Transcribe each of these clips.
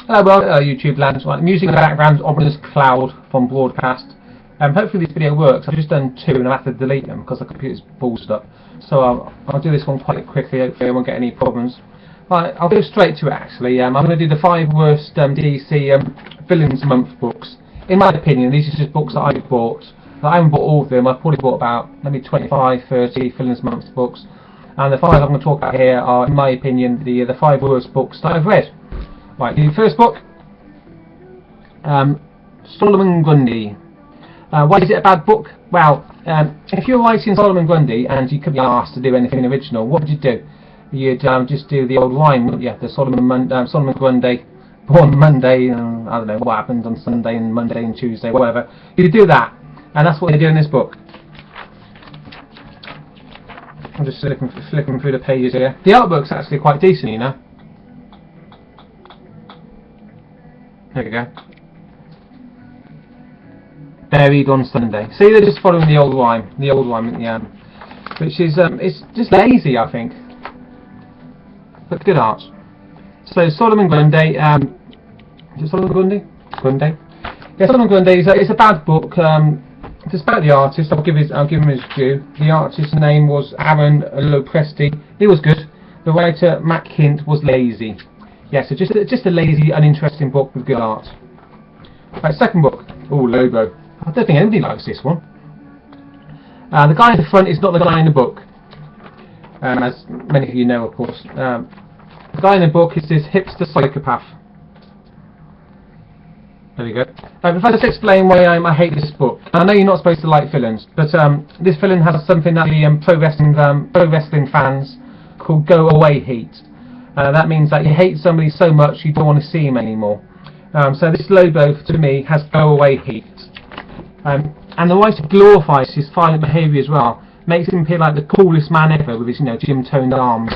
Hello, YouTube land. Right, music in the background, ominous cloud from broadcast. Hopefully this video works. I've just done two and I have to delete them because the computer's ballsed up. So I'll do this one quite quickly. Hopefully I won't get any problems. Right, I'll go straight to it actually. I'm going to do the 5 worst DC Villains Month books. In my opinion, these are just books that I've bought. I haven't bought all of them. I've probably bought about maybe 25, 30 Villains Month books. And the 5 I'm going to talk about here are, in my opinion, the 5 worst books that I've read. Right, the first book, Solomon Grundy. Why is it a bad book? Well, if you're writing Solomon Grundy and you could be asked to do anything original, what would you do? You'd just do the old rhyme, wouldn't you? The Solomon Grundy, born Monday, and I don't know what happened on Sunday and Monday and Tuesday, whatever. You'd do that, and that's what they do in this book. I'm just flipping through the pages here. The artwork's actually quite decent, you know. There we go. Buried on Sunday. See, they're just following the old rhyme, which is it's just lazy, I think, but good art. So Solomon Grundy, is it Solomon Grundy? Grundy. Yeah, Solomon Grundy is a bad book. Despite the artist, I'll give him his due. The artist's name was Aaron Lopresti. He was good. The writer Matt Kint was lazy. Yeah, so just a lazy, uninteresting book with good art. Right, second book. Oh, Lobo. I don't think anybody likes this one. The guy in the front is not the guy in the book, as many of you know, of course. The guy in the book is this hipster psychopath. There we go. If I just explain why I hate this book. I know you're not supposed to like villains, but this villain has something that the pro wrestling fans call go away heat. That means that you hate somebody so much you don't want to see him anymore. So this Lobo, to me, has go away heat. And the writer glorifies his violent behaviour as well. Makes him appear like the coolest man ever with his, gym-toned arms.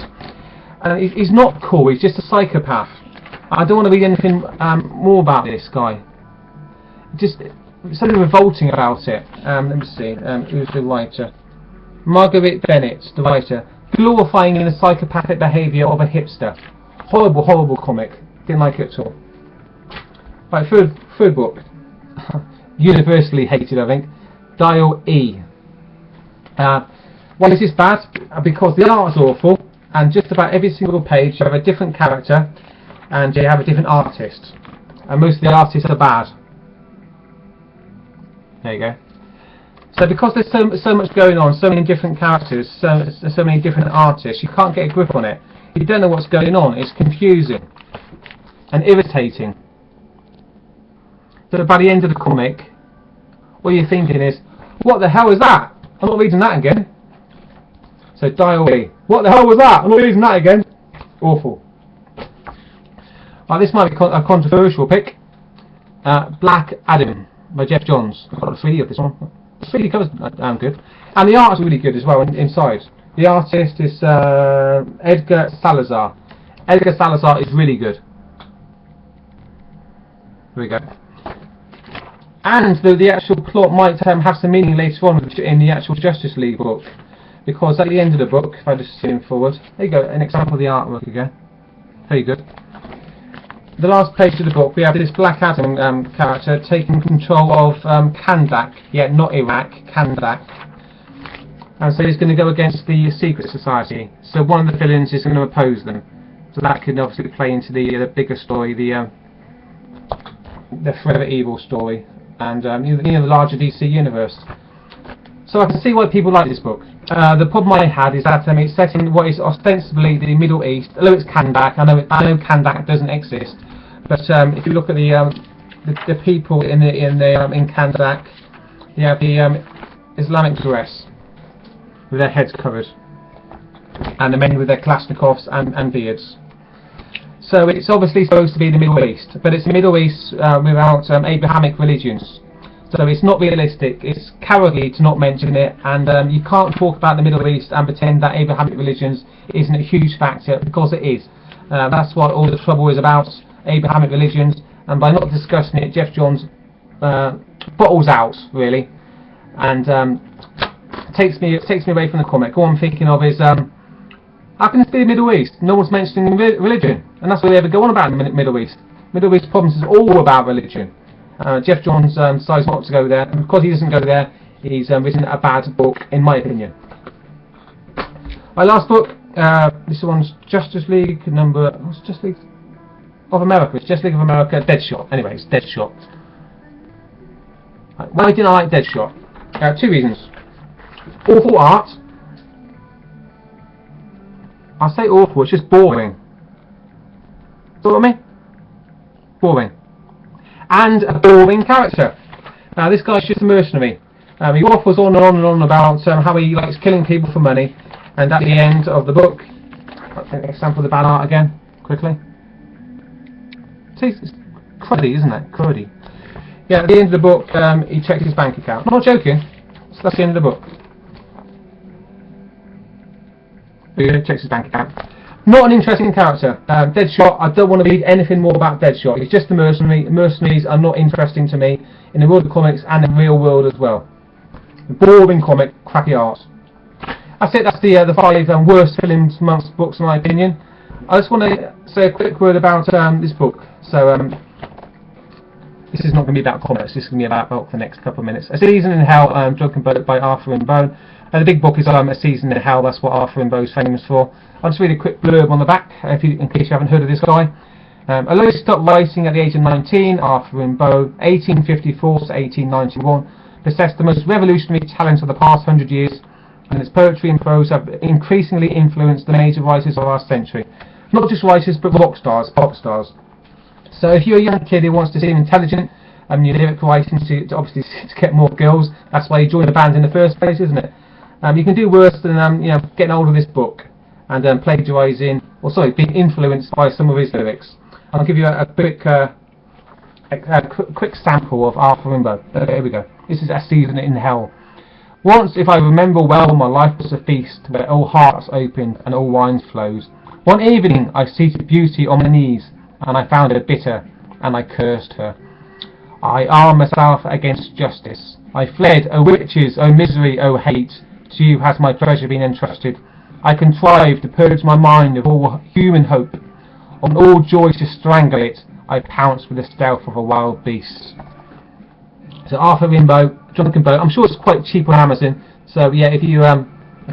He's not cool. He's just a psychopath. I don't want to read anything more about this guy. Just something revolting about it. Let me see. Who's the writer? Margaret Bennett, the writer. Glorifying the psychopathic behaviour of a hipster. Horrible, horrible comic. Didn't like it at all. Right, third book. Universally hated, I think. Dial E. Why is this bad? Because the art is awful, and just about every single page you have a different character, and you have a different artist. And most of the artists are bad. There you go. So because there's so much going on, so many different characters, so many different artists, you can't get a grip on it. You don't know what's going on. It's confusing and irritating. So by the end of the comic, what you're thinking is, what the hell is that? I'm not reading that again. So Dial E. What the hell was that? I'm not reading that again. Awful. This might be a controversial pick. Black Adam by Jeff Johns. I've got a 3D of this one. The 3D covers good. And the art is really good as well inside. The artist is Edgar Salazar. Edgar Salazar is really good. Here we go. And the actual plot might have some meaning later on in the actual Justice League book. Because at the end of the book, if I just zoom forward, there you go, an example of the artwork again. Very good. The last page of the book, we have this Black Adam character taking control of Kandak. Yeah, not Iraq, Kandak. And so he's going to go against the Secret Society. So one of the villains is going to oppose them. So that could obviously play into the bigger story, the Forever Evil story, and the larger DC universe. So I can see why people like this book. The problem I had is that it's set in what is ostensibly the Middle East. Although it's Kandak, I know Kandak doesn't exist, but if you look at the people in Kandak, you have the Islamic dress with their heads covered, and the men with their Kalashnikovs and beards. So it's obviously supposed to be the Middle East, but it's the Middle East without Abrahamic religions. So it's not realistic, it's cowardly to not mention it, and you can't talk about the Middle East and pretend that Abrahamic religions isn't a huge factor, because it is. That's what all the trouble is about, Abrahamic religions, and by not discussing it, Jeff Johns bottles out, really, and takes me away from the comic. All I'm thinking of is, how can this be the Middle East? No one's mentioning religion, and that's what they ever go on about in the Middle East. Middle East Problems is all about religion. Jeff Johns decides not to go there, and because he doesn't go there, he's written a bad book, in my opinion. My last book, this one's Justice League what's Justice League of America? It's Justice League of America, Deadshot. Anyway, it's Deadshot. Right, why didn't I like Deadshot? 2 reasons. Awful art. I say awful, it's just boring. See what I mean? Boring. And a boring character. Now this guy's just a mercenary. He waffles on and on and on about how he likes killing people for money, and at the end of the book, an example of the bad art again, quickly. See, it's cruddy, isn't it? Cruddy. Yeah, at the end of the book, he checks his bank account. I'm not joking. So that's the end of the book. He checks his bank account. Not an interesting character. Deadshot, I don't want to read anything more about Deadshot. He's just a mercenary. Mercenaries are not interesting to me in the world of comics and the real world as well. Boring comic, crappy art. That's it. That's the 5 worst films amongst books in my opinion. I just want to say a quick word about this book. So this is not going to be about comics. This is going to be about the next couple of minutes. A Season in Hell, Drunken Boat by Arthur Rimbaud. The big book is A Season in Hell. That's what Arthur Rimbaud is famous for. I'll just read a quick blurb on the back, in case you haven't heard of this guy. Although he stopped writing at the age of 19, Arthur Rimbaud, 1854 to 1891, possessed the most revolutionary talent of the past 100 years, and his poetry and prose have increasingly influenced the major writers of our century. Not just writers, but rock stars, pop stars. So if you're a young kid who wants to seem intelligent, your lyric writing to obviously to get more girls, that's why you joined the band in the first place, isn't it? You can do worse than getting hold of this book and plagiarising, or sorry, being influenced by some of his lyrics. I'll give you a quick sample of Arthur Rimbaud. Okay, here we go. This is A Season in Hell. Once, if I remember well, my life was a feast where all hearts opened and all wines flows. One evening I seated beauty on my knees, and I found her bitter, and I cursed her. I armed myself against justice. I fled, O witches, O misery, O hate. To you has my treasure been entrusted. I contrived to purge my mind of all human hope. On all joy to strangle it, I pounced with the stealth of a wild beast. So Arthur Rimbaud, Drunken Boat. I'm sure it's quite cheap on Amazon. So yeah, if you're a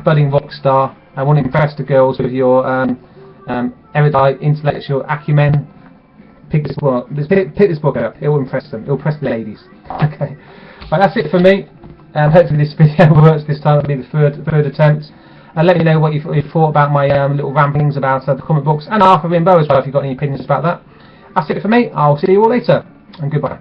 budding rock star and want to impress the girls with your erudite intellectual acumen, pick this book up. It will impress them. It will impress the ladies. Okay, right, that's it for me. Hopefully this video works this time. It'll be the third attempt. And let me know what you thought about my little ramblings about the comic books and Arthur Rimbaud as well, if you've got any opinions about that. That's it for me. I'll see you all later, and goodbye.